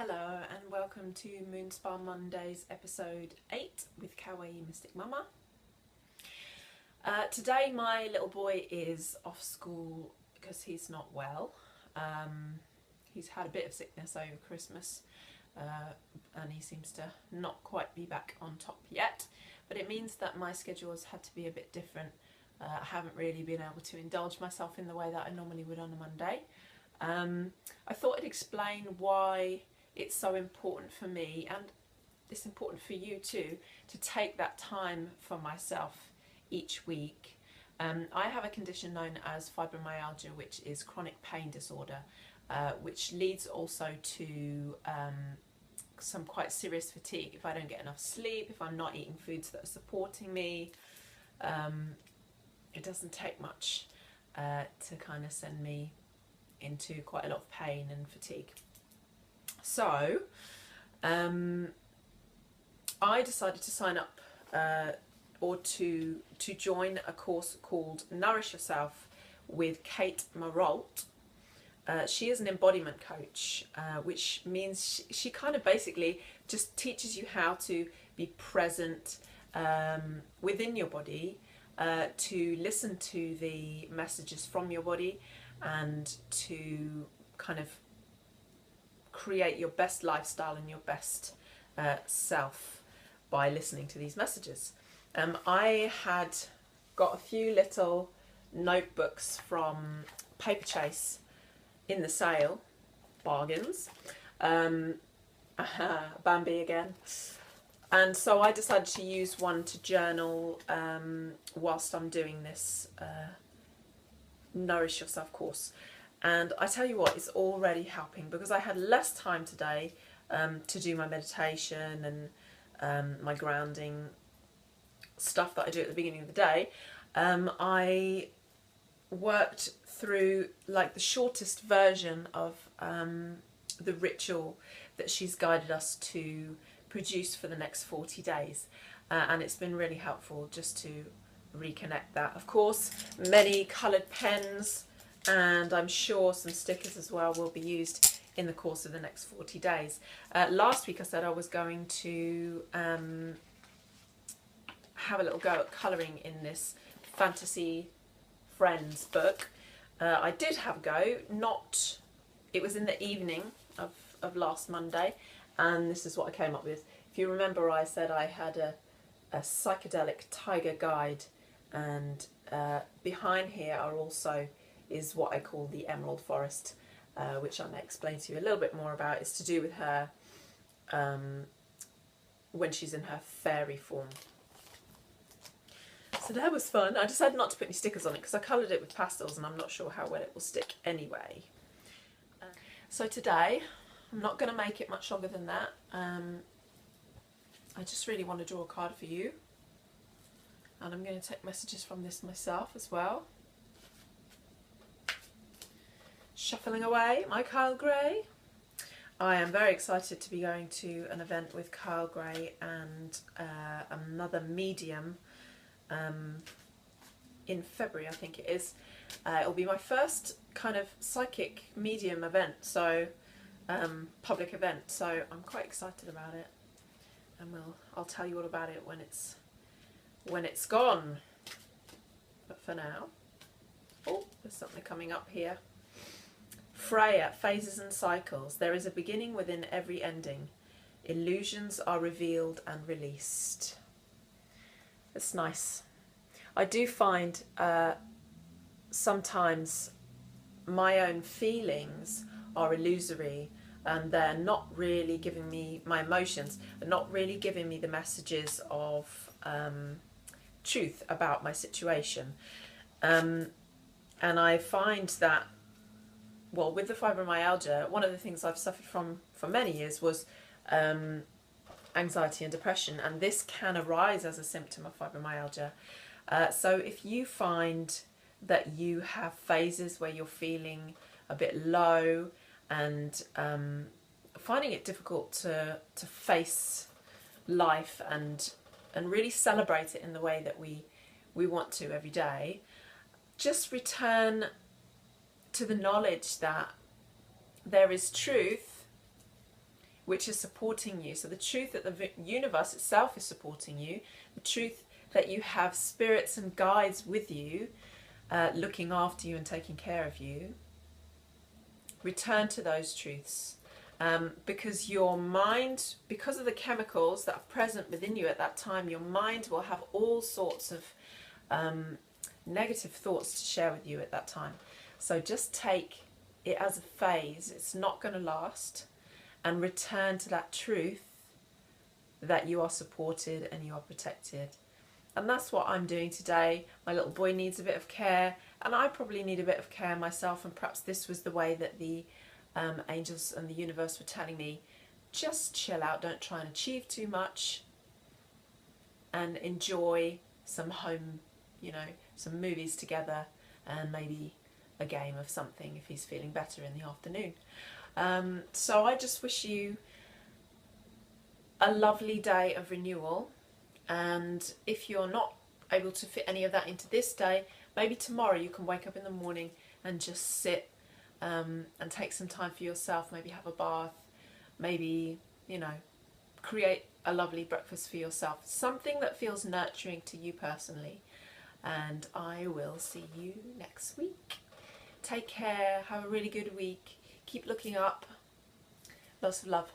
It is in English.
Hello and welcome to Moon Spa Mondays episode 8 with Kawaii Mystic Mama. Today my little boy is off school because he's not well. He's had a bit of sickness over Christmas and he seems to not quite be back on top yet, but it means that my schedule has had to be a bit different. I haven't really been able to indulge myself in the way that I normally would on a Monday. I thought I'd explain why it's so important for me, and it's important for you too, to take that time for myself each week. I have a condition known as fibromyalgia, which is chronic pain disorder, which leads also to some quite serious fatigue if I don't get enough sleep, if I'm not eating foods that are supporting me. It doesn't take much to kind of send me into quite a lot of pain and fatigue. So I decided to sign up or to join a course called Nourish Yourself with Kate Maralt. She is an embodiment coach, which means she kind of basically just teaches you how to be present within your body, to listen to the messages from your body and to kind of create your best lifestyle and your best self by listening to these messages. I had got a few little notebooks from Paper Chase in the sale, bargains, Bambi again, and so I decided to use one to journal whilst I'm doing this Nourish Yourself course. And I tell you what, it's already helping, because I had less time today to do my meditation and my grounding stuff that I do at the beginning of the day. I worked through like the shortest version of the ritual that she's guided us to produce for the next 40 days. And it's been really helpful just to reconnect that. Of course, many coloured pens and I'm sure some stickers as well will be used in the course of the next 40 days. Last week I said I was going to have a little go at colouring in this Fantasy Friends book. I did have a go, it was in the evening of last Monday, and this is what I came up with. If you remember, I said I had a psychedelic tiger guide, and behind here is what I call the Emerald Forest, which I may explain to you a little bit more about. It's to do with her when she's in her fairy form. So that was fun. I decided not to put any stickers on it because I coloured it with pastels and I'm not sure how well it will stick anyway. So today, I'm not going to make it much longer than that. I just really want to draw a card for you. And I'm going to take messages from this myself as well. Shuffling away, my Kyle Gray. I am very excited to be going to an event with Kyle Gray and another medium in February, I think it is. It'll be my first kind of psychic medium event, so public event, so I'm quite excited about it, and I'll tell you all about it when it's gone. But for now, oh, there's something coming up here. Freya, phases and cycles. There is a beginning within every ending. Illusions are revealed and released. It's nice. I do find sometimes my own feelings are illusory, and they're not really giving me, my emotions are not really giving me the messages of truth about my situation. And I find that, well, with the fibromyalgia, one of the things I've suffered from for many years was anxiety and depression, and this can arise as a symptom of fibromyalgia. So if you find that you have phases where you're feeling a bit low and finding it difficult to face life and really celebrate it in the way that we want to every day, just return to the knowledge that there is truth which is supporting you. So the truth that the universe itself is supporting you, the truth that you have spirits and guides with you, looking after you and taking care of you. Return to those truths, because your mind, because of the chemicals that are present within you at that time, your mind will have all sorts of negative thoughts to share with you at that time. So just take it as a phase. It's not going to last, and return to that truth that you are supported and you are protected. And that's what I'm doing today. My little boy needs a bit of care, and I probably need a bit of care myself, and perhaps this was the way that the angels and the universe were telling me, just chill out, don't try and achieve too much, and enjoy some home, you know, some movies together, and maybe a game of something if he's feeling better in the afternoon. So I just wish you a lovely day of renewal. And if you're not able to fit any of that into this day, maybe tomorrow you can wake up in the morning and just sit and take some time for yourself. Maybe have a bath, maybe, you know, create a lovely breakfast for yourself. Something that feels nurturing to you personally. And I will see you next week. Take care, have a really good week, keep looking up. Lots of love.